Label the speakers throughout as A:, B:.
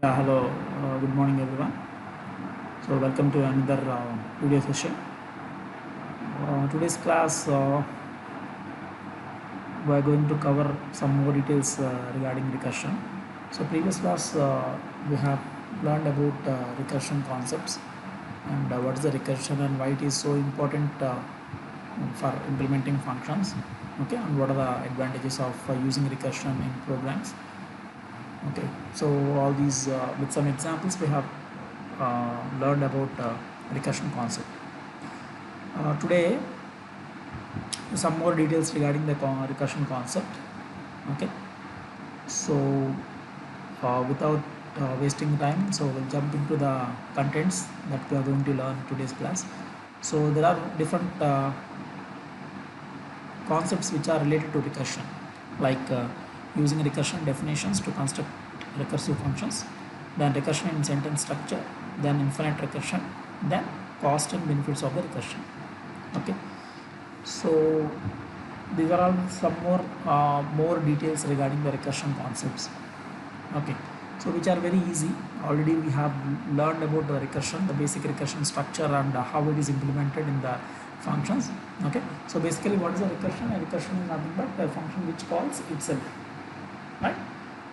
A: Yeah, hello. Good morning, everyone. So, welcome to another video session. Today's class, we are going to cover some more details regarding recursion. So, previous class, we have learned about recursion concepts and what is the recursion and why it is so important for implementing functions. Okay, and what are the advantages of using recursion in programs. Okay, so all these with some examples we have learned about recursion concept. Today some more details regarding the recursion concept. Okay, so without wasting time, so we'll jump into the contents that we are going to learn today's class. So there are different concepts which are related to recursion, like using recursion definitions to construct recursive functions, then recursion in sentence structure, then infinite recursion, then cost and benefits of the recursion. Okay, so these are all some more details regarding the recursion concepts. Okay, so which are very easy. Already we have learned about the recursion, the basic recursion structure, and how it is implemented in the functions. Okay, so basically what is a recursion? A recursion is nothing but a function which calls itself, right?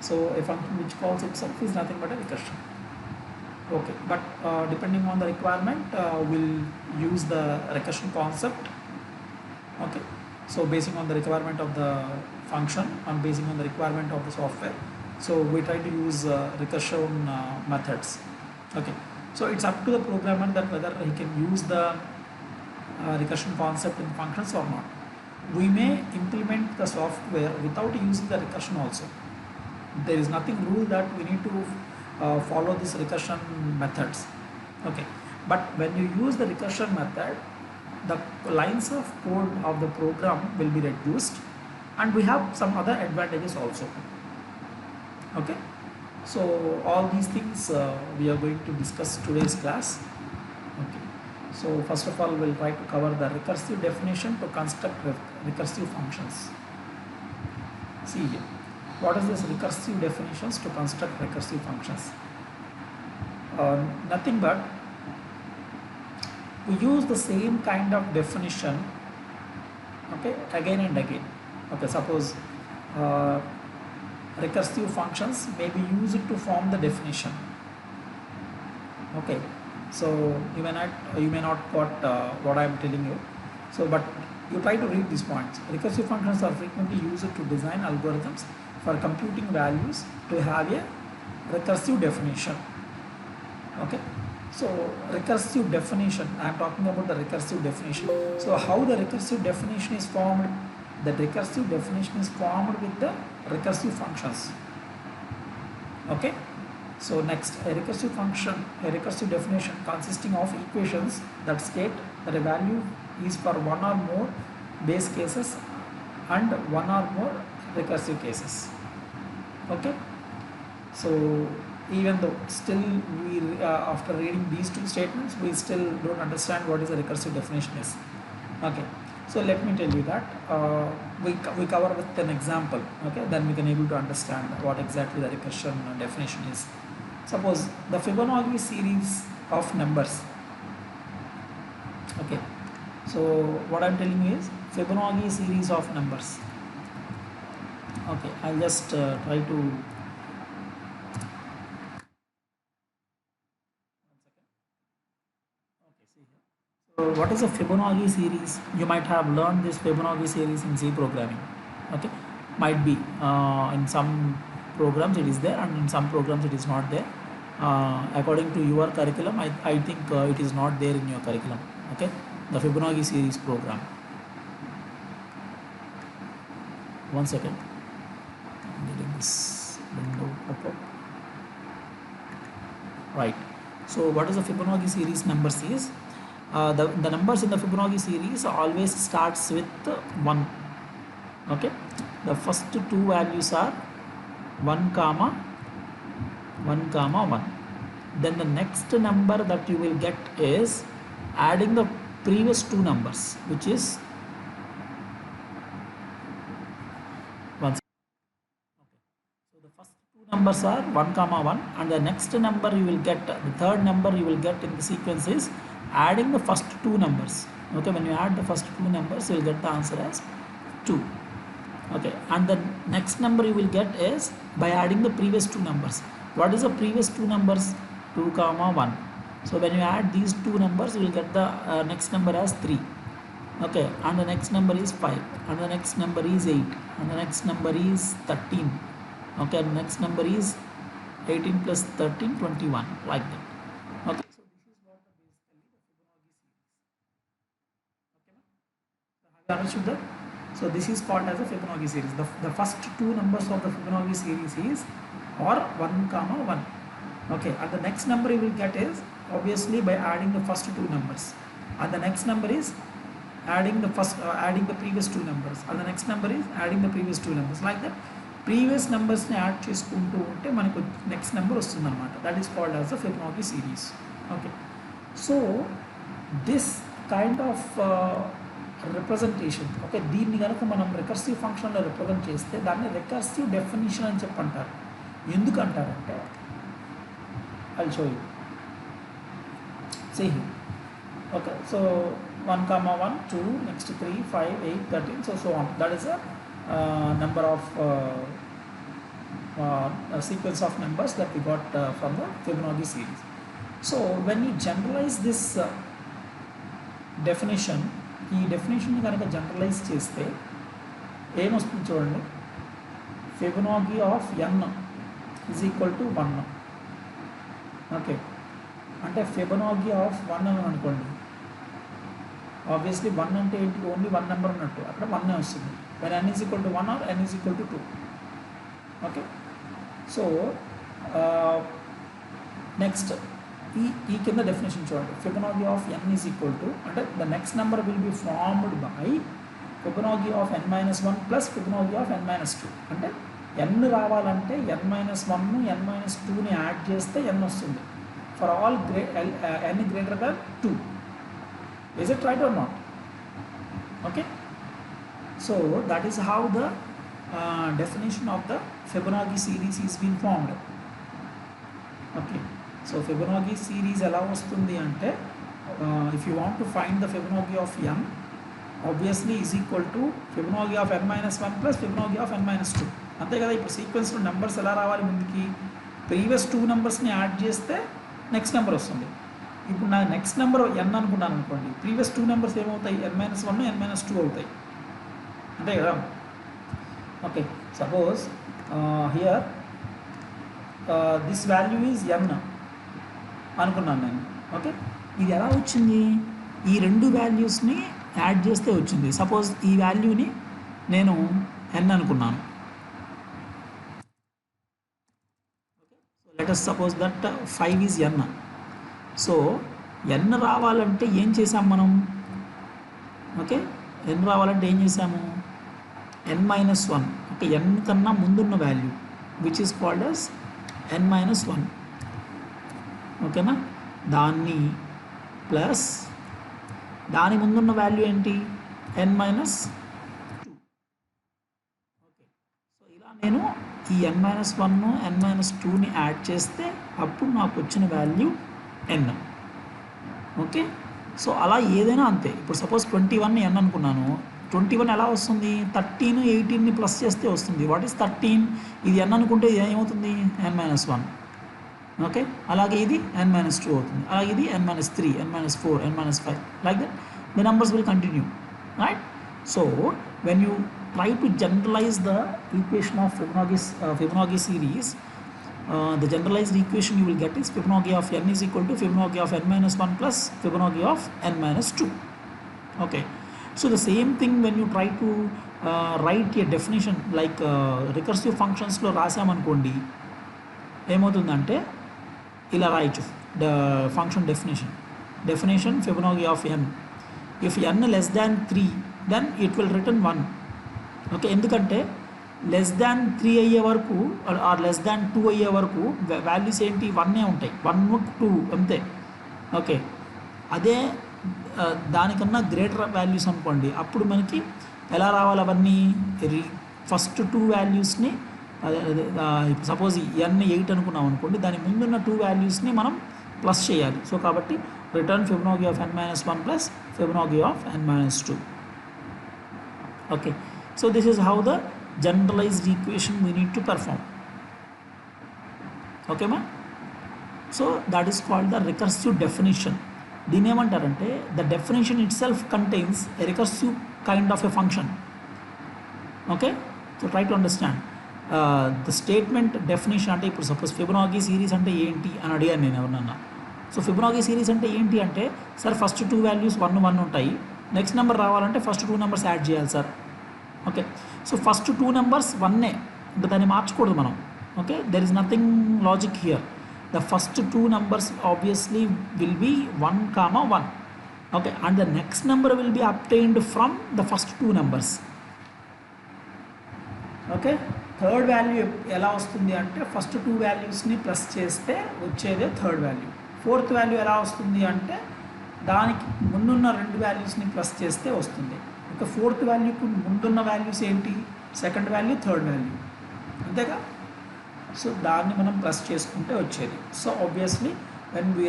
A: So a function which calls itself is nothing but a recursion. Okay, but depending on the requirement, we'll use the recursion concept. Okay, so basing on the requirement of the function and basing on the requirement of the software, so we try to use recursion methods. Okay, so it's up to the programmer that whether he can use the recursion concept in functions or not. We may implement the software without using the recursion also. There is nothing rule that we need to follow this recursion methods. Okay, but when you use the recursion method, the lines of code of the program will be reduced, and we have some other advantages also. Okay, so all these things we are going to discuss today's class. Okay, so first of all we'll try to cover the recursive definition to construct recursive functions. See here, what is this recursive definitions to construct recursive functions? Nothing but we use the same kind of definition, okay, again and again. Okay, suppose uh, recursive functions may be used to form the definition. Okay, so you may not got what I am telling you. So but you try to read these points. Recursive functions are frequently used to design algorithms for computing values to have a recursive definition. Okay, so recursive definition, I am talking about the recursive definition. So how the recursive definition is formed? The recursive definition is formed with the recursive functions. Okay, so next, a recursive function, a recursive definition consisting of equations that state that a value is for one or more base cases and one or more recursive cases. Okay, so even though still we after reading these two statements we still don't understand what is a recursive definition is. Okay, so let me tell you that we cover with an example. Okay, then we can able to understand what exactly the recursion definition is. Suppose the Fibonacci series of numbers. Okay, so what I'm telling you is Fibonacci series of numbers. Okay, I'll just try to. So what is a Fibonacci series? You might have learned this Fibonacci series in C programming. Okay, might be in some programs it is there and in some programs it is not there. According to your curriculum, I think it is not there in your curriculum. Okay, the Fibonacci series program. One second, I'm getting this window pop up. Right. So what is the Fibonacci series numbers is? The numbers in the Fibonacci series always starts with 1. Okay, the first two values are 1 comma 1 comma 1. Then the next number that you will get is adding the previous two numbers, which is 1. So the first two numbers are 1 comma 1, and the next number you will get, the third number you will get in the sequence is adding the first two numbers. Okay, when you add the first two numbers, you will get the answer as 2. Okay, and the next number you will get is by adding the previous two numbers. What is the previous two numbers? 2 comma 1. So when you add these two numbers, you will get the next number as 3. Okay, and the next number is 5, and the next number is 8, and the next number is 13. Okay, and the next number is 18 plus 13, 21, like that. Okay, so this is what basically the Fibonacci series. Okay, so have you understood that? So this is called as a Fibonacci series. The first two numbers of the Fibonacci series is or 1 comma 1. Okay, and the next number you will get is obviously by adding the first two numbers, and the next number is adding the previous two numbers, and the next number is adding the previous two numbers, like that. Previous numbers ni add cheskuntu unte manaku next number vastundi anamata. That is called as the Fibonacci series. Okay, so this kind of representation, okay, దీన్ని కనుక మనం recursive ఫంక్షన్లో represent చేస్తే దాన్ని recursive definition అని చెప్పి అంటారు. ఎందుకు అంటారంటే I'll show you. See here. Okay, so 1 comma 1, 2, next 3, 5, 8, 13, so on. That is a number of a sequence of numbers that we got from the Fibonacci series. So when you generalize this definition, ఈ definition కనుక generalise చేస్తే ఏమొస్తుంది చూడండి, Fibonacci of n is equal to 1. Okay, అంటే Fibonacci of 1 అని అనుకోండి. Obviously 1 అంటే ఏంటి, ఓన్లీ 1 నెంబర్ ఉన్నట్టు, అక్కడ 1 వస్తుంది. when n is equal to 1 or n is equal to 2. Okay, so next ఈ కింద డెఫినేషన్ చూడండి. Fibonacci of n is equal to, అంటే the next number will be formed by Fibonacci of n minus 1 plus Fibonacci of n minus 2. అంటే n రావాలంటే n minus 1 n minus 2ని add చేస్తే n వస్తుంది for all n greater than 2. Is it right or not? Okay, so that is how the definition of the Fibonacci series is being formed. Okay, so Fibonacci series ఎలా వస్తుంది అంటే, if you want to find the Fibonacci of n, obviously is equal to Fibonacci of n minus 1 plus Fibonacci of n minus 2. అంతే కదా. ఇప్పుడు సీక్వెన్స్లో numbers ఎలా రావాలి, ముందుకి previous two నెంబర్స్ని add చేస్తే నెక్స్ట్ నెంబర్ వస్తుంది. ఇప్పుడు నా నెక్స్ట్ నెంబర్ n అనుకున్నాను అనుకోండి, ప్రీవియస్ టూ నెంబర్స్ ఏమవుతాయి, n minus 1 n minus 2 అవుతాయి, అంతే కదా. Okay, suppose here this value is n అనుకున్నాను నేను. ఓకే, ఇది ఎలా వచ్చింది, ఈ రెండు వాల్యూస్ని యాడ్ చేస్తే వచ్చింది. సపోజ్ ఈ వాల్యూని నేను n అనుకున్నాను. let us suppose that 5 is n. So n రావాలంటే ఏం చేసాం మనం, ఓకే, n రావాలంటే ఏం చేసాము, n minus 1, ఓకే, n కన్నా ముందున్న value which is called as n minus 1, ఓకేనా, దాన్ని ప్లస్ దాని ముందున్న వాల్యూ ఏంటి, n minus 2. ఓకే, సో ఇలా నేను ఈ n minus 1 n minus 2ని యాడ్ చేస్తే అప్పుడు నాకు వచ్చిన వాల్యూ n. ఓకే, సో అలా ఏదైనా అంతే. ఇప్పుడు సపోజ్ 21ని n అనుకున్నాను, 21 ఎలా వస్తుంది, 13 18ని ప్లస్ చేస్తే వస్తుంది. వాట్ ఈస్ 13, ఇది n అనుకుంటే ఇది ఏమవుతుంది, n minus 1. ఓకే, అలాగే ఇది n minus 2 అవుతుంది, అలాగే ఇది n minus 3 n minus 4 n minus 5, like that the numbers will continue, right? So when you try to generalize the equation of Fibonacci series, the generalized equation you will get is Fibonacci of n is equal to Fibonacci of n minus 1 plus Fibonacci of n minus 2. Okay, so the same thing when you try to write a definition like recursive functions లో రాసామనుకోండి, ఏమవుతుందంటే ఇలా రాయొచ్చు. the function definition Fibonacci of n, if n less than 3 then it will return 1. Okay, ఎందుకంటే less than 3 అయ్యే వరకు are less than 2 అయ్యే వరకు values ఏంటి, 1 ఉంటాయి, 1 2 అంతే. ఓకే, అదే దానికన్నా గ్రేటర్ వాల్యూస్ అనుకోండి, అప్పుడు మనకి ఎలా రావాలి, అవన్నీ ఫస్ట్ 2 వాల్యూస్ని సపోజ్ n 8 అనుకున్నాం అనుకోండి, దాని ముందున్న 2 వాల్యూస్ని మనం ప్లస్ చేయాలి. సో కాబట్టి return Fibonacci of n-1 plus Fibonacci of n-2. Okay, so this is how the generalized equation we need to perform. ఓకేమా? So that is called the recursive definition. దీని ఏమంటారంటే the definition itself contains a recursive kind of a function. Okay, so try to understand the statement definition. అంటే ఇప్పుడు suppose Fibonacci series అంటే ఏంటి అని అడిగాను నేను ఎవరినన్నా. సో ఫిబొనాకీ సిరీస్ అంటే ఏంటి అంటే, సార్ ఫస్ట్ 2 వాల్యూస్ 1 1 ఉంటాయి, నెక్స్ట్ నెంబర్ రావాలంటే ఫస్ట్ 2 నెంబర్స్ యాడ్ చేయాలి sir. Okay, so first 2 numbers 1 ఇంకా దాన్ని మార్చకూడదు మనం. Okay, there is nothing logic here. The first 2 numbers obviously will be 1, 1. Okay, and the next number will be obtained from the first 2 numbers. Okay, third value ఎలా వస్తుంది అంటే first 2 వాల్యూస్ని plus చేస్తే వచ్చేదే థర్డ్ వాల్యూ. ఫోర్త్ వాల్యూ ఎలా వస్తుంది అంటే దానికి ముందున్న 2 వాల్యూస్ని ప్లస్ చేస్తే వస్తుంది. ఇంకా ఫోర్త్ వాల్యూకు ముందున్న వాల్యూస్ ఏంటి? సెకండ్ వాల్యూ, థర్డ్ వాల్యూ, అంతేగా? సో దాన్ని మనం ప్లస్ చేసుకుంటే వచ్చేది. So obviously when we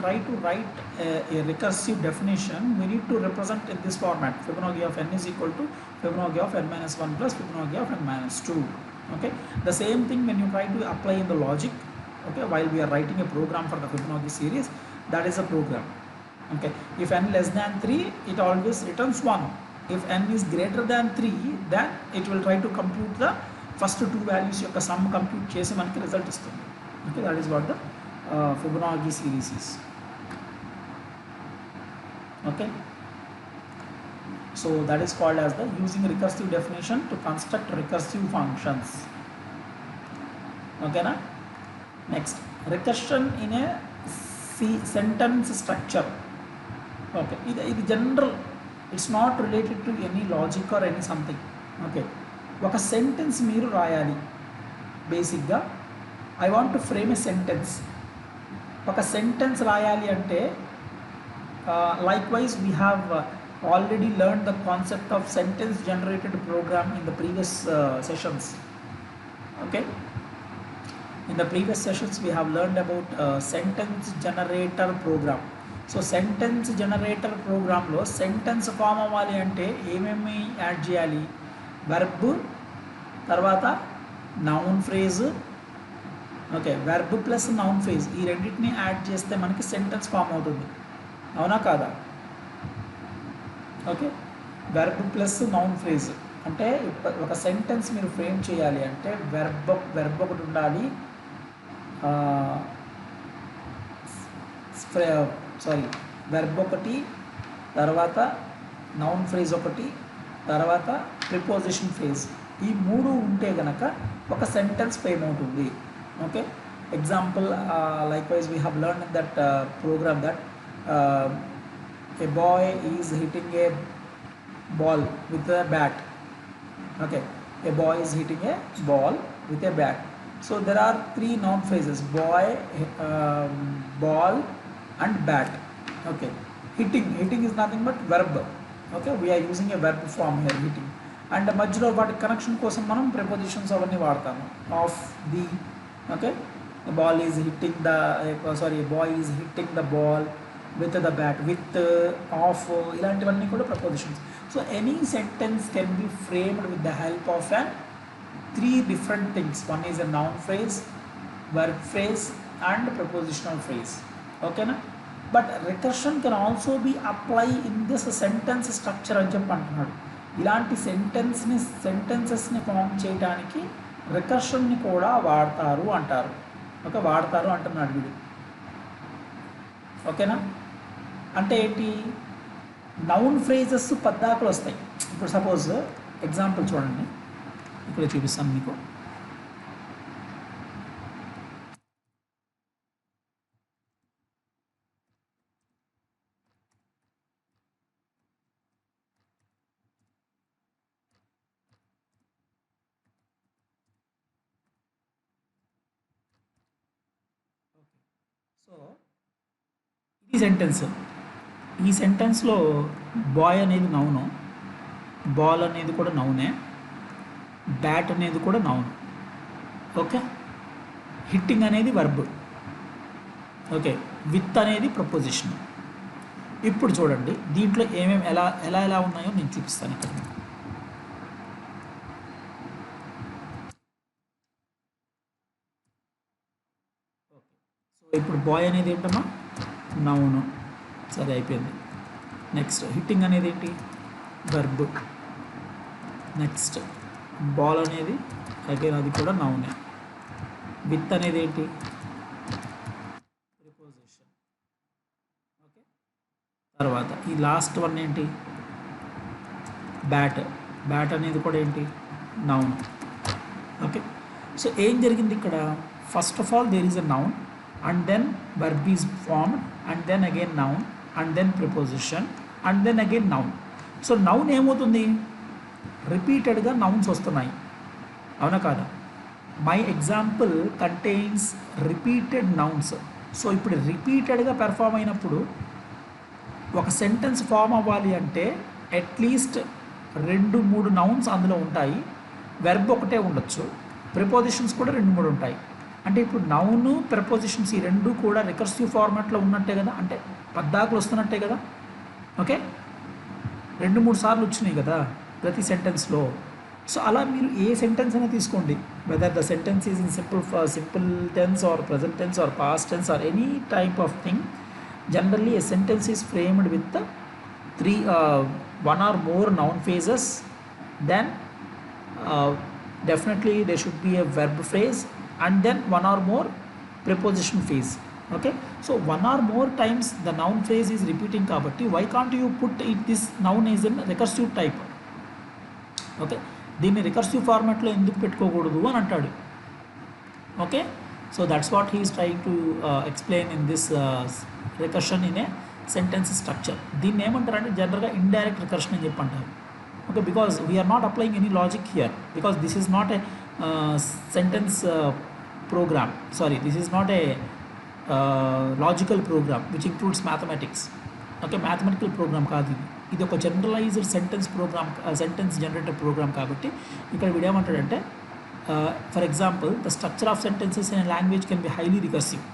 A: try to write a recursive definition, we need to represent in this format: Fibonacci of n is equal to Fibonacci of n-1 plus Fibonacci of n-2. Okay, the same thing when you try to apply in the logic. Okay, while we are writing a program for the Fibonacci series, that is a program. Okay, if n less than 3, it always returns 1. If n is greater than 3, then it will try to compute the first 2 values యొక్క sum compute చేసి మనకి result ఇస్తుంది. Okay, that is what the Fibonacci series is. Okay, so that is called as the using recursive definition to construct recursive functions. Okay na? Next, recursion in a sentence structure. Okay, ఇది general, it's not related to any logic or any something. Okay, ఒక sentence మీరు రాయాలి. బేసిక్గా I want to frame a sentence. ఒక sentence రాయాలి అంటే likewise we have already learned the concept of sentence generated program in the previous sessions. Okay, in the previous sessions we have learned about sentence generator program. So sentence generator ప్రోగ్రాంలో sentence form అవ్వాలి అంటే ఏమేమి add చేయాలి? Verb, తర్వాత noun phrase. Okay, verb plus noun phrase ఈ రెండింటిని add చేస్తే మనకి సెంటెన్స్ ఫామ్ అవుతుంది. అవునా కాదా? Okay, verb plus noun phrase అంటే ఒక సెంటెన్స్ మీరు ఫ్రేమ్ చేయాలి అంటే వెర్బ్ ఒకటి ఉండాలి, వెర్బ్ ఒకటి, తర్వాత నౌన్ ఫ్రేజ్ ఒకటి, తర్వాత ప్రిపోజిషన్ ఫ్రేజ్. ఈ 3 ఉంటే కనుక ఒక సెంటెన్స్ ఫ్రేమ్ అవుతుంది. Okay, example likewise we have learned in that program that a boy is hitting a ball with a bat. Okay, a boy is hitting a ball with a bat. So there are 3 noun phrases: boy, ball and bat. Okay, hitting is nothing but verb. Okay, we are using a verb form here, hitting. And మధ్యలో వాటి connection కోసం మనం prepositions అవన్నీ వాడతాము. Of, the. Okay, the ball is hitting the boy is hitting the ball with the bat, with, of, ఇలాంటివన్నీ కూడా prepositions. So any sentence can be framed with the help of an 3 different things. One is a noun phrase, verb phrase and prepositional phrase. Okay na? But recursion can also be applied in this sentence structure అని చెప్పి అంటున్నాడు. ఇలాంటి సెంటెన్సెస్ని form చేయడానికి రికర్షన్ని కూడా వాడతారు అంటారు. Okay, వాడతారు అంటున్నాడు వీడు. ఓకేనా? అంటే ఏంటి? నౌన్ ఫ్రేజెస్ పద్దాకులు వస్తాయి. ఇప్పుడు సపోజ్ ఎగ్జాంపుల్ చూడండి, ఇక్కడ చూపిస్తాను మీకు. సో ఇది సెంటెన్స్. ఈ సెంటెన్స్లో బాయ్ అనేది నౌను, బాల్ అనేది కూడా నౌనే, బ్యాట్ అనేది కూడా నౌన్. ఓకే, హిట్టింగ్ అనేది వర్బ్, ఓకే, విత్ అనేది ప్రపోజిషన్. ఇప్పుడు చూడండి దీంట్లో ఏమేమి ఎలా ఎలా ఎలా ఉన్నాయో నేను చూపిస్తాను ఇక్కడ. సో ఇప్పుడు బాయ్ అనేది ఏంటమ్మా, నౌను, సరే అయిపోయింది. నెక్స్ట్ హిట్టింగ్ అనేది ఏంటి, వర్బ్. నెక్స్ట్ బాల్ అనేది అగైన్ అది కూడా నౌనే. విత్ అనేది ఏంటి, ప్రిపోజిషన్. ఓకే, తర్వాత ఈ లాస్ట్ వన్ ఏంటి, బ్యాట్. బ్యాట్ అనేది కూడా ఏంటి, నౌన్. ఓకే, సో ఏం జరిగింది ఇక్కడ, first of all there is a noun and then verb is formed and then again noun and then preposition and then again noun. So noun ఏమవుతుంది, రిపీటెడ్గా nouns వస్తున్నాయి, అవునా కాదా. My example contains repeated nouns. So ఇప్పుడు రిపీటెడ్గా perform అయినప్పుడు ఒక sentence form అవ్వాలి అంటే అట్లీస్ట్ 2-3 నౌన్స్ అందులో ఉంటాయి, వెర్బ్ ఒకటే ఉండొచ్చు, ప్రిపోజిషన్స్ కూడా 2-3 ఉంటాయి. అంటే ఇప్పుడు నౌను ప్రిపోజిషన్స్ ఈ రెండు కూడా రికర్సివ్ ఫార్మాట్లో ఉన్నట్టే కదా, అంటే పద్దాకులు వస్తున్నట్టే కదా. ఓకే, 2-3 సార్లు వచ్చినాయి కదా ప్రతి సెంటెన్స్లో. సో అలా మీరు ఏ సెంటెన్స్ అయినా తీసుకోండి, whether the sentence is in simple tense or present tense or past tense or any type of thing. Generally a sentence is framed with 1 or more noun phases, then definitely there should be a verb phrase and then 1 or more preposition phrase. Okay, so 1 or more times the noun phrase is repeating kabatti why can't you put it this noun is in recursive type. Okay, దీన్ని recursive ఫార్మాట్లో ఎందుకు పెట్టుకోకూడదు అని అంటాడు. Okay, so that's what he is trying to explain in this recursion in a sentence structure. దీన్ని ఏమంటారంటే జనరల్గా indirect recursion అని చెప్పి అంటారు. Okay, because we're not applying any logic here, because this is not a sentence program, sorry this is not a logical program which includes mathematics. Okay, mathematical program కాదు ఇది, ఇది ఒక generalised sentence program, sentence generator program. కాబట్టి ఇక్కడ వీడు ఏమంటాడంటే for example the structure of sentences in language can be highly recursive.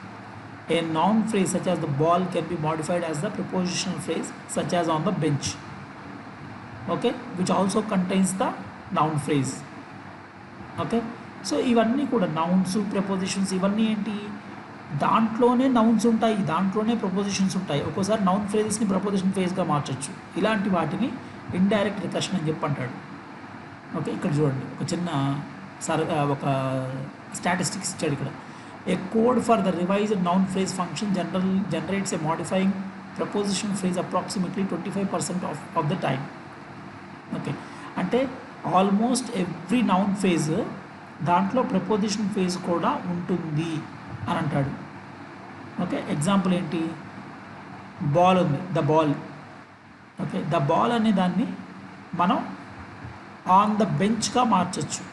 A: A noun phrase such as the ball can be modified as the prepositional phrase such as on the bench. Okay, which also contains the noun phrase. Okay, so ఇవన్నీ కూడా nouns prepositions ఇవన్నీ ఏంటి, దాంట్లోనే nouns ఉంటాయి, దాంట్లోనే prepositions ఉంటాయి. ఒక్కోసారి noun ఫ్రేజెస్ని preposition ఫ్రేజ్గా మార్చొచ్చు. ఇలాంటి వాటిని ఇండైరెక్ట్ రికర్షన్ అని చెప్పి అంటాడు. ఓకే, ఇక్కడ చూడండి ఒక చిన్న ఒక స్టాటిస్టిక్స్ ఇచ్చాడు ఇక్కడ. A code for the revised noun phrase function generates a modifying preposition phrase approximately 25% of the time. Okay, అంటే ఆల్మోస్ట్ ఎవ్రీ నౌన్ ఫేజ్ దాంట్లో ప్రపోజిషన్ ఫేజ్ కూడా ఉంటుంది అని అంటాడు. ఓకే, ఎగ్జాంపుల్ ఏంటి, బాల్ ఉంది, the ball. Okay, the ball అనే దాన్ని మనం ఆన్ ద బెంచ్గా మార్చచ్చు.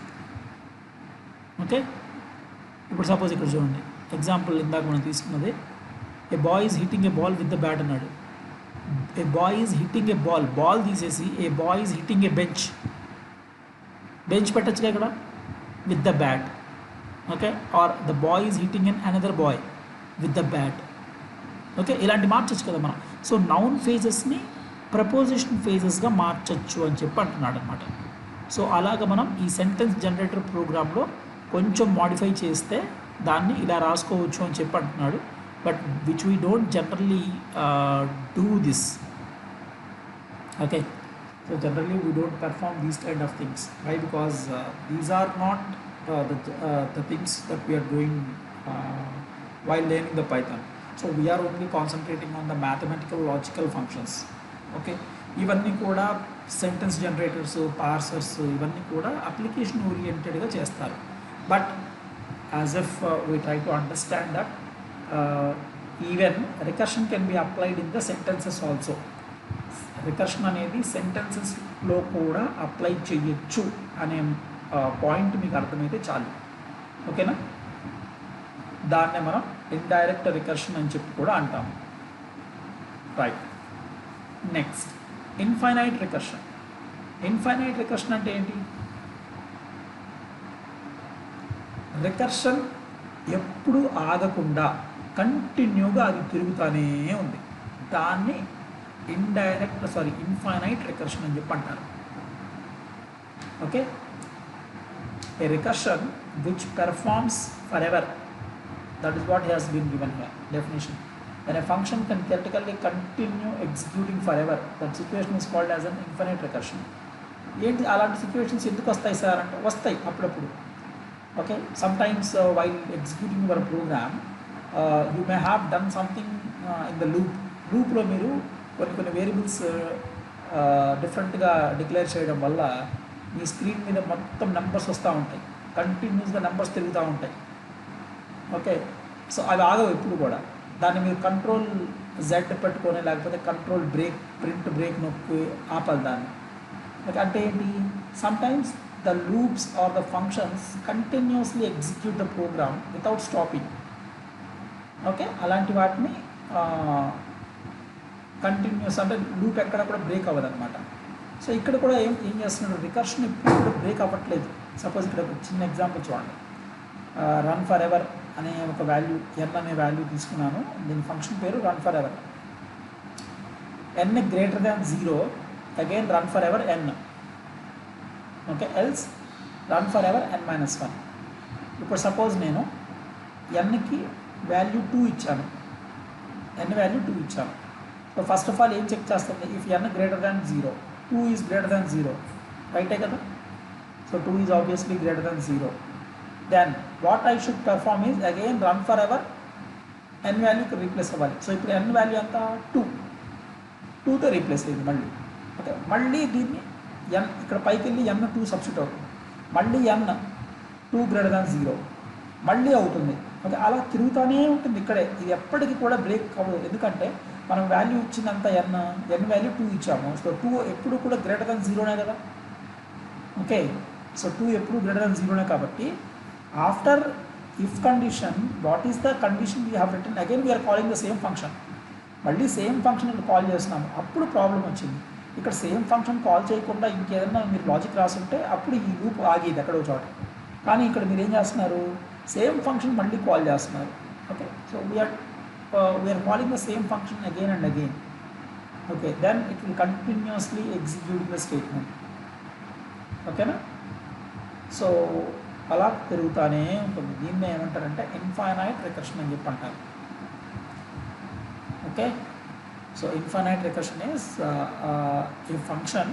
A: ఓకే, ఇప్పుడు సపోజ్ ఇక్కడ చూడండి ఎగ్జాంపుల్ ఇందాక మనం తీసుకున్నది, a boy is hitting a ball with the bat అన్నాడు. A boy is hitting a ball, ball తీసేసి a boy is hitting a bench, bench పెట్టచ్చుగా ఇక్కడ with the bat. Okay, or the boy is hitting an another boy with the bat. Okay, ఇలాంటి మార్చచ్చు కదా మనం. So noun ఫేజెస్ని preposition ఫేజెస్గా మార్చచ్చు అని చెప్పి అంటున్నాడు అనమాట. సో అలాగ మనం ఈ సెంటెన్స్ జనరేటర్ ప్రోగ్రాంలో కొంచెం మాడిఫై చేస్తే దాన్ని ఇలా రాసుకోవచ్చు అని చెప్పి అంటున్నాడు. But which we don't generally do this. Okay, so generally we don't perform these kind of things. Why, because these are not the things that we are doing while learning the Python. So we are only concentrating on the mathematical logical functions. Okay, ఇవన్నీ కూడా sentence generators, పార్సర్స్ ఇవన్నీ కూడా application ఓరియంటెడ్గా చేస్తారు. But as if we try to understand that even recursion can be applied in the sentences also. Recursion అనేది సెంటెన్సెస్లో కూడా apply చేయొచ్చు అనే point మీకు అర్థమైతే చాలు. ఓకేనా, దాన్నే మనం ఇండైరెక్ట్ రికర్షన్ అని చెప్పి కూడా అంటాము. Right, next infinite recursion. Infinite recursion అంటే ఏంటి, రికర్షన్ ఎప్పుడు ఆగకుండా కంటిన్యూగా అది తిరుగుతూనే ఉంది. దాన్ని ఇన్ఫైనైట్ రికర్షన్ అని చెప్పి అంటారు. Okay, a recursion which performs forever, that is what has been given here definition. When a function can theoretically continue executing forever, that situation is called as an infinite recursion. ఏంటి అలాంటి situations ఎందుకు వస్తాయి sir అంటే వస్తాయి అప్పుడప్పుడు. Okay, sometimes while executing your program you may have done something in the లూప్లో మీరు కొన్ని వేరియబుల్స్ డిఫరెంట్గా డిక్లేర్ చేయడం వల్ల మీ స్క్రీన్ మీద మొత్తం నెంబర్స్ వస్తూ ఉంటాయి, కంటిన్యూస్గా నెంబర్స్ తిరుగుతూ ఉంటాయి. ఓకే, సో అవి ఆగవు ఎప్పుడు కూడా. దాన్ని మీరు కంట్రోల్ జెడ్ పెట్టుకొని లేకపోతే కంట్రోల్ ప్రింట్ బ్రేక్ నొక్కి ఆపాలి దాన్ని. ఓకే, అంటే ఏంటి, sometimes the loops or the functions continuously execute the program without stopping. Okay, అలాంటి వాటిని కంటిన్యూస్ అంటే లూప్ ఎక్కడ కూడా బ్రేక్ అవ్వదు అనమాట. సో ఇక్కడ కూడా ఏం చేస్తున్నాడు, రికర్షన్ ఇప్పుడు కూడా బ్రేక్ అవ్వట్లేదు. సపోజ్ ఇక్కడ ఒక చిన్న ఎగ్జాంపుల్ చూడండి. రన్ ఫర్ ఎవర్ అనే ఒక వాల్యూ ఎన్ అనే వాల్యూ తీసుకున్నాను. దీని ఫంక్షన్ పేరు run forever. N greater than 0 again run forever n. Okay, else run forever n-1. ఇప్పుడు సపోజ్ నేను ఎన్కి వాల్యూ 2 ఇచ్చాను, ఎన్ వాల్యూ 2 ఇచ్చాను. సో ఫస్ట్ ఆఫ్ ఆల్ ఏం చెక్ చేస్తుంది, if n greater than 0, 2 is greater than 0, రైటే కదా. So 2 is obviously greater than 0. Then what I should perform is again run forever n వాల్యూకి replace అవ్వాలి. So ఇప్పుడు n value అంతా 2తో replace అయింది మళ్ళీ. ఓకే, మళ్ళీ దీన్ని ఎన్ ఇక్కడ పైకి వెళ్ళి ఎన్ 2 సబ్స్టిట్యూట్ అవుతుంది, మళ్ళీ ఎన్ 2 గ్రేటర్ దాన్ 0 మళ్ళీ అవుతుంది. ఓకే, అలా తిరుగుతూనే ఉంటుంది ఇక్కడే. ఇది ఎప్పటికీ కూడా బ్రేక్ అవ్వదు, ఎందుకంటే మనం వాల్యూ ఇచ్చిందంత ఎన్ వాల్యూ 2 ఇచ్చాము. సో 2 ఎప్పుడు కూడా గ్రేటర్ దాన్ 0నే కదా. ఓకే, సో 2 ఎప్పుడు గ్రేటర్ దాన్ 0నే కాబట్టి after if condition what is the condition we have return, again we're calling the same function. మళ్ళీ సేమ్ ఫంక్షన్ ఇక్కడ కాల్ చేస్తున్నాము, అప్పుడు ప్రాబ్లం వచ్చింది. ఇక్కడ సేమ్ ఫంక్షన్ కాల్ చేయకుండా ఇంకేదన్నా మీరు లాజిక్ రాసుంటే అప్పుడు ఈ లూప్ ఆగేది ఎక్కడో చోట. కానీ ఇక్కడ మీరు ఏం చేస్తున్నారు, సేమ్ ఫంక్షన్ మళ్ళీ కాల్ చేస్తున్నారు. Okay, so we're calling the same function again and again. Okay, then it will continuously execute the statement. Okay na? So అలా తిరుగుతూనే ఉంటుంది. దీన్ని ఏమంటారంటే ఇన్ఫైనైట్ రికర్షన్ అని చెప్పి అంటారు. Okay, so infinite recursion is a function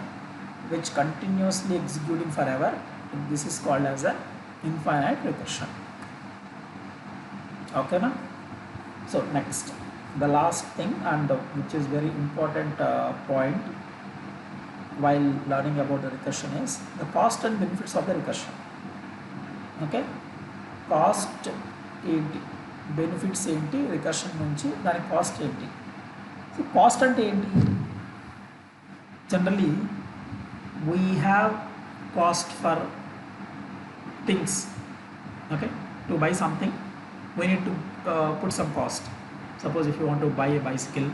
A: which continuously executing forever. This is called as a infinite recursion. Okay na? So next, the last thing and which is very important point while learning about the recursion is the cost and benefits of the recursion. Okay, cost ఏంటి, benefits ఏంటి recursion నుంచి, దాని cost ఏంటి. So cost అంటే ఏంటి, generally we have cost for things. Okay, to buy something we need to put some cost. Suppose if you want to buy a bicycle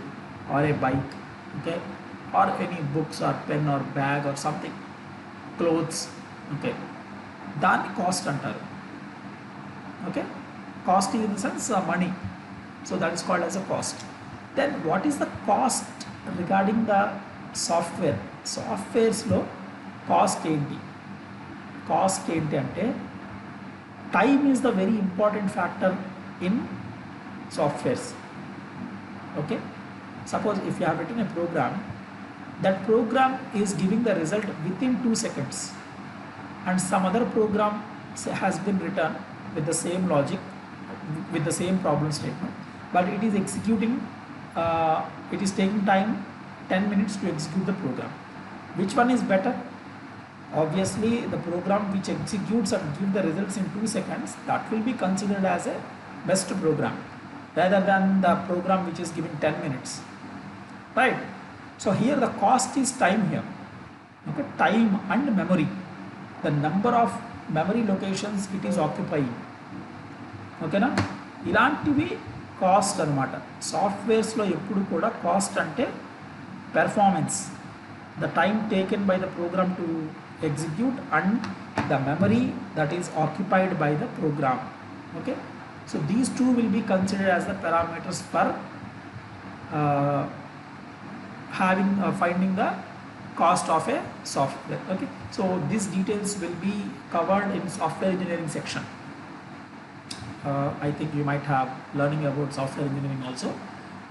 A: or a bike, okay, or any books or pen or bag or something, clothes, okay, దాన్ని cost అంటారు. Okay, cost in the sense money, so that is called as a cost. Then what is the cost regarding the software? సాఫ్ట్వేర్స్లో cost ఏంటి, cost ఏంటి అంటే time is the very important factor in softwares. Okay, suppose if you have written a program, that program is giving the result within 2 seconds, and some other program has been written with the same logic, with the same problem statement, but it is executing, it is taking time 10 minutes to execute the program. Which one is better? Obviously the program which executes and gives the results in 2 seconds, that will be considered as a best program rather than the program which is giving 10 minutes, right? So here the cost is time here. Okay, time and memory, the number of memory locations it is occupying. Okay na, ఇలాంటివి cost అనమాట. సాఫ్ట్వేర్స్లో ఎప్పుడు కూడా cost అంటే performance, the time taken by the program to execute and the memory that is occupied by the program. Okay, so these two will be considered as the parameters for uh, finding the cost of a software. Okay, so these details will be covered in software engineering section. I think you might have learning about software engineering also.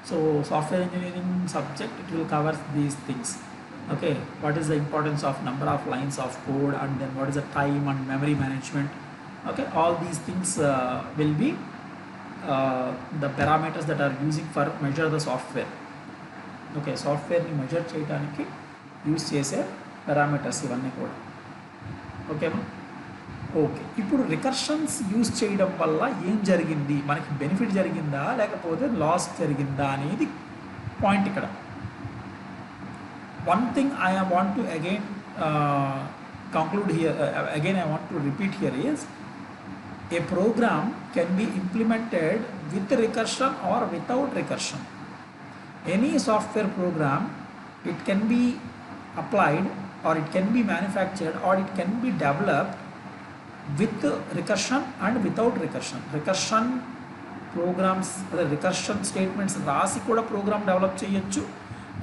A: So software engineering subject, it will cover these things. Okay, what is the importance of number of lines of code, and then what is the time and memory management. Okay, all these things will be the parameters that are using for measure the software. Okay, software ni measure cheyadaniki use చేసే parameters ఇవన్నీ కూడా. ఓకేనా? Okay, ఇప్పుడు రికర్షన్స్ use చేయడం వల్ల ఏం జరిగింది, మనకి బెనిఫిట్ జరిగిందా లేకపోతే లాస్ జరిగిందా అనేది పాయింట్ ఇక్కడ. One thing I want to again conclude here, again I want to repeat here, is a program can be implemented with recursion or without recursion. Any software program, it can be applied or it can be manufactured or it can be developed with recursion and without recursion. Recursion programs, recursion statements రాసి కూడా programme develop చేయొచ్చు,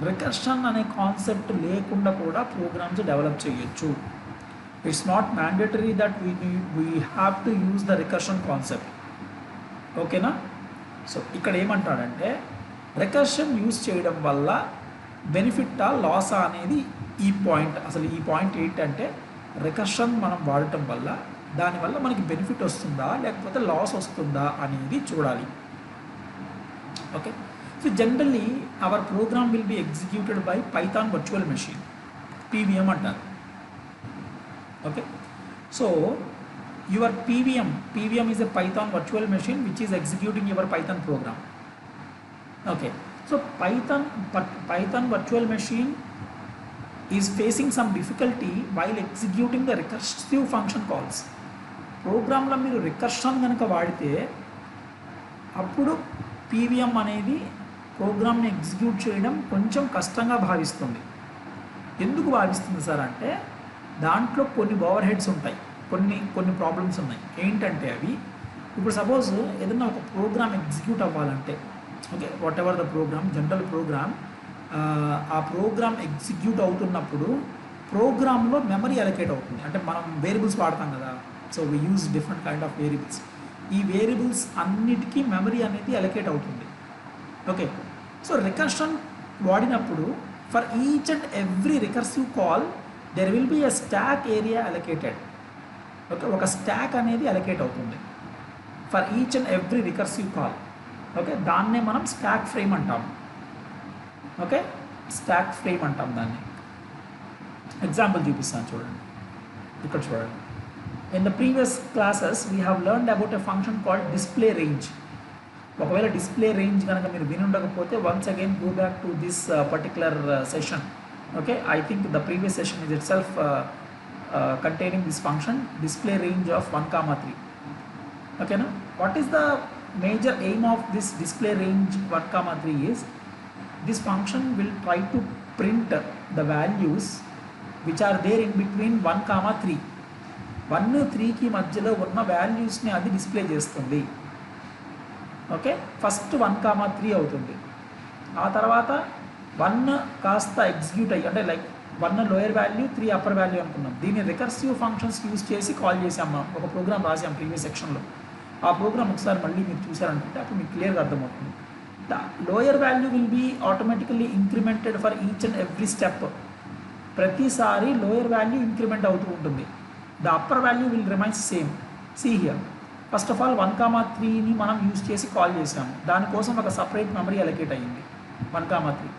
A: recursion అనే concept లేకుండా కూడా programmes develop చేయొచ్చు. It's not mandatory that we have to use the recursion concept. ఓకేనా? So ఇక్కడ ఏమంటాడంటే రికర్షన్ యూజ్ చేయడం వల్ల బెనిఫిట్టా లాసా అనేది ఈ పాయింట్. అసలు ఈ పాయింట్ ఏంటంటే రికర్షన్ మనం వాడటం వల్ల దానివల్ల మనకి బెనిఫిట్ వస్తుందా లేకపోతే లాస్ వస్తుందా అనేది చూడాలి. Okay, so generally our program will be executed by Python virtual machine, PVM అంటారు. Okay, so your PVM is a Python virtual machine which is executing your Python program. Okay, so Python virtual machine is facing some difficulty while executing the recursive function calls. ప్రోగ్రామ్లో మీరు recursion కనుక వాడితే అప్పుడు PVM అనేది ప్రోగ్రామ్ని execute చేయడం కొంచెం కష్టంగా భావిస్తుంది. ఎందుకు భావిస్తుంది సార్ అంటే దాంట్లో కొన్ని ఓవర్ హెడ్స్ ఉంటాయి, కొన్ని ప్రాబ్లమ్స్ ఉన్నాయి. ఏంటంటే అవి, ఇప్పుడు సపోజ్ ఏదైనా ఒక ప్రోగ్రామ్ ఎగ్జిక్యూట్ అవ్వాలంటే, okay, whatever the program, general program, ఆ ప్రోగ్రామ్ ఎగ్జిక్యూట్ అవుతున్నప్పుడు ప్రోగ్రాంలో మెమరీ అలొకేట్ అవుతుంది. అంటే మనం వేరియబుల్స్ వాడతాం కదా, so we use different kind of variables. ఈ వేరియబుల్స్ అన్నిటికీ మెమరీ అనేది అలొకేట్ అవుతుంది. ఓకే, సో రికర్షన్ వాడినప్పుడు for each and every recursive call there will be a stock area allocated. Okay, ఒక స్టాక్ అనేది అలొకేట్ అవుతుంది for each and every recursive call. Okay, దాన్నే మనం స్టాక్ ఫ్రేమ్ అంటాం. ఓకే, స్టాక్ ఫ్రేమ్ అంటాం దాన్ని. Example చూపిస్తాను చూడండి, ఇక్కడ చూడండి. In the previous classes we have learned about a function called display range. ఒకవేళ డిస్ప్లే రేంజ్ కనుక మీరు విని ఉండకపోతే once again go back to this particular session. Okay, I think the previous session is it self containing this function display range of 1,3. Okay, now what is the major aim of this display range 1,3 is this function will try to print the values which are there in between 1,3. 1-3కి మధ్యలో ఉన్న వాల్యూస్ని అది display చేస్తుంది. Okay, first 1,3 అవుతుంది. ఆ తర్వాత 1 కాస్త execute అయ్యి, అంటే like 1 lower value 3 upper value అనుకున్నాం. దీన్ని రికర్సివ్ ఫంక్షన్స్ యూజ్ చేసి కాల్ చేసాము. ఒక ప్రోగ్రామ్ రాసాం ప్రీవియస్ సెక్షన్లో. ఆ ప్రోగ్రామ్ ఒకసారి మళ్ళీ మీరు చూసారనుకుంటే అప్పుడు మీకు క్లియర్గా అర్థమవుతుంది. The lower value will be automatically incremented for each and every step. ప్రతిసారి లోయర్ వాల్యూ ఇంక్రిమెంట్ అవుతూ ఉంటుంది. The upper value will remains same. See here, first of all 1,3ని మనం యూజ్ చేసి కాల్ చేసాము. దానికోసం ఒక సపరేట్ మెమరీ అలొకేట్ అయ్యింది 1,3.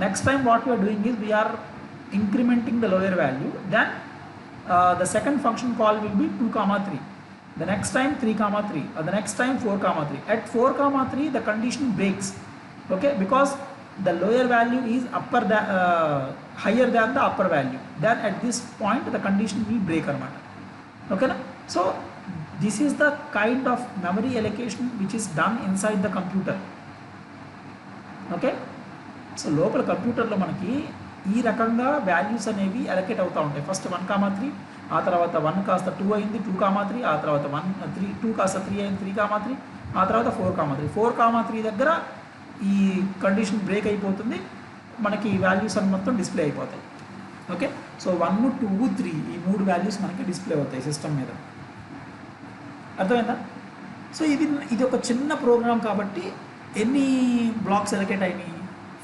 A: Next time what we're doing is we're incrementing the lower value, then the second function call will be 2,3, the next time 3,3, the next time 4,3. At 4,3 the condition breaks. Okay, because the lower value is higher than the upper value, then at this point the condition will break anamata. Okay na? So this is the kind of memory allocation which is done inside the computer. Okay, so లోపల కంప్యూటర్లో మనకి ఈ రకంగా values అనేవి allocate అవుతూ ఉంటాయి. First 1,3, ఆ తర్వాత 1 కాస్త 2 అయింది 2,3, ఆ తర్వాత 2 కాస్త 3 అయింది 3,3, ఆ తర్వాత 4,3. 4,3 దగ్గర ఈ కండిషన్ బ్రేక్ అయిపోతుంది, మనకి ఈ వాల్యూస్ అన్ని మొత్తం డిస్ప్లే అయిపోతాయి. ఓకే, సో 1, 2, 3 ఈ 3 వాల్యూస్ మనకి డిస్ప్లే అవుతాయి సిస్టమ్ మీద. అర్థమైందా? సో ఇది ఒక చిన్న ప్రోగ్రామ్ కాబట్టి ఎన్ని బ్లాక్స్ ఎలకేట్ అయినాయి?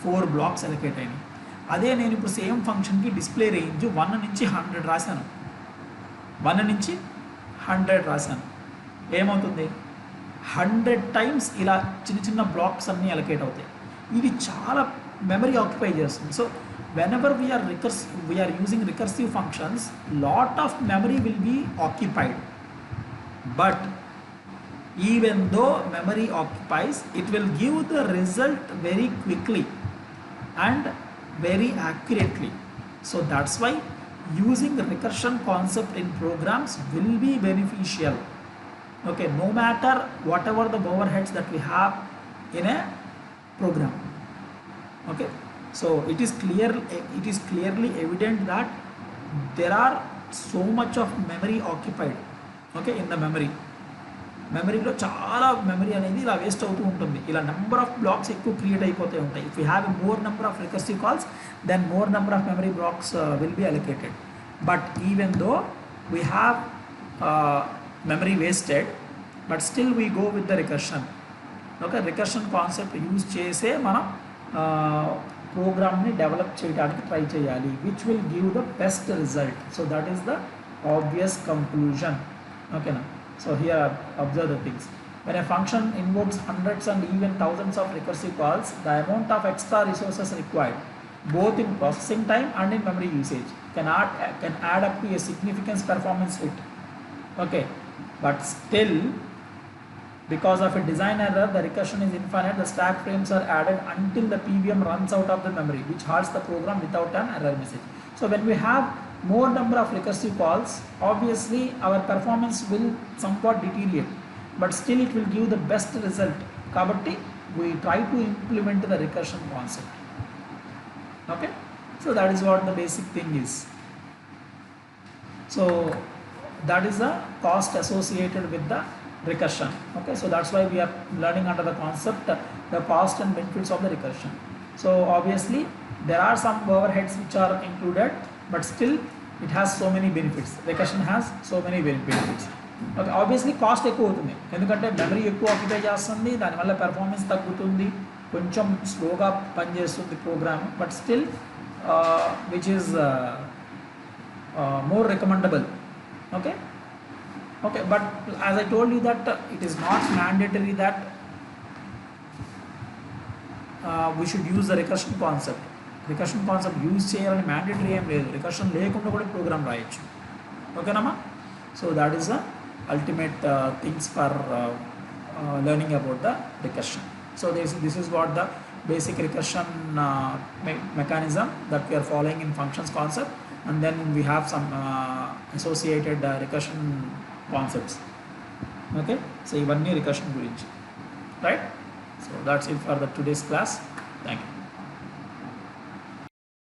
A: 4 బ్లాక్స్ ఎలకేట్ అయినాయి. అదే నేను ఇప్పుడు సేమ్ ఫంక్షన్కి డిస్ప్లే రేంజ్ 1 నుంచి 100 రాశాను. 1 నుంచి 100 రాశాను. ఏమవుతుంది? 100 టైమ్స్ ఇలా చిన్న చిన్న బ్లాక్స్ అన్నీ అలకేట్ అవుతాయి. ఇది చాలా మెమరీ ఆక్యుపై చేస్తుంది. So whenever we are using recursive functions, lot of memory will be occupied. But even though memory occupies, it will give the result very quickly and very accurately. So that's why using the recursion concept in programs will be beneficial. Okay, no matter whatever the overheads that we have in a program. Okay, so it is clearly evident that there are so much of memory occupied. Okay, in the మెమరీలో చాలా memory అనేది ఇలా waste అవుతూ ఉంటుంది. ఇలా number of blocks ఎక్కువ create అయిపోతూ ఉంటాయి. If you have more number of recursive calls, then more number of memory blocks will be allocated. But even though we have memory wasted, but still we go with the recursion. Okay, recursion concept use చేసే మనం ప్రోగ్రామ్ని develop చేయడానికి try చేయాలి, which will give the best result. So that is the obvious conclusion. ఓకేనా? So here observe the things. When a function invokes hundreds and even thousands of recursive calls, the amount of extra resources required, both in processing time and in memory usage, can add up to a significant performance hit. Okay, but still, because of a design error, the recursion is infinite. The stack frames are added until the PVM runs out of the memory, which halts the program without an error message. So when we have more number of recursive calls, obviously our performance will somewhat deteriorate, but still it will give the best result. Kabatti we try to implement the recursion concept. Okay, so that is what the basic thing is. So that is the cost associated with the recursion. Okay, so that's why we are learning under the concept the cost and benefits of the recursion. So obviously there are some overheads which are included, but still it has so many benefits. Recursion has so many benefits. Okay, obviously cost ఎక్కువ అవుతుంది, ఎందుకంటే memory ఎక్కువ occupy చేస్తుంది, దానివల్ల performance తగ్గుతుంది, కొంచెం స్లోగా పనిచేస్తుంది program, but still which is more recommendable. Okay, okay, but as I told you that it is not mandatory that we should use the recursion concept. Recursion concept use చేయాలని mandatory ఏం లేదు, recursion లేకుండా కూడా program రాయొచ్చు. ఓకేనమ్మా? So that is the ultimate things for learning about the recursion. So this is what the basic recursion mechanism that we are following in functions concept, and then we have some associated recursion concepts. Okay, so ivanni recursion gurinchi, right? So that's it for the today's class.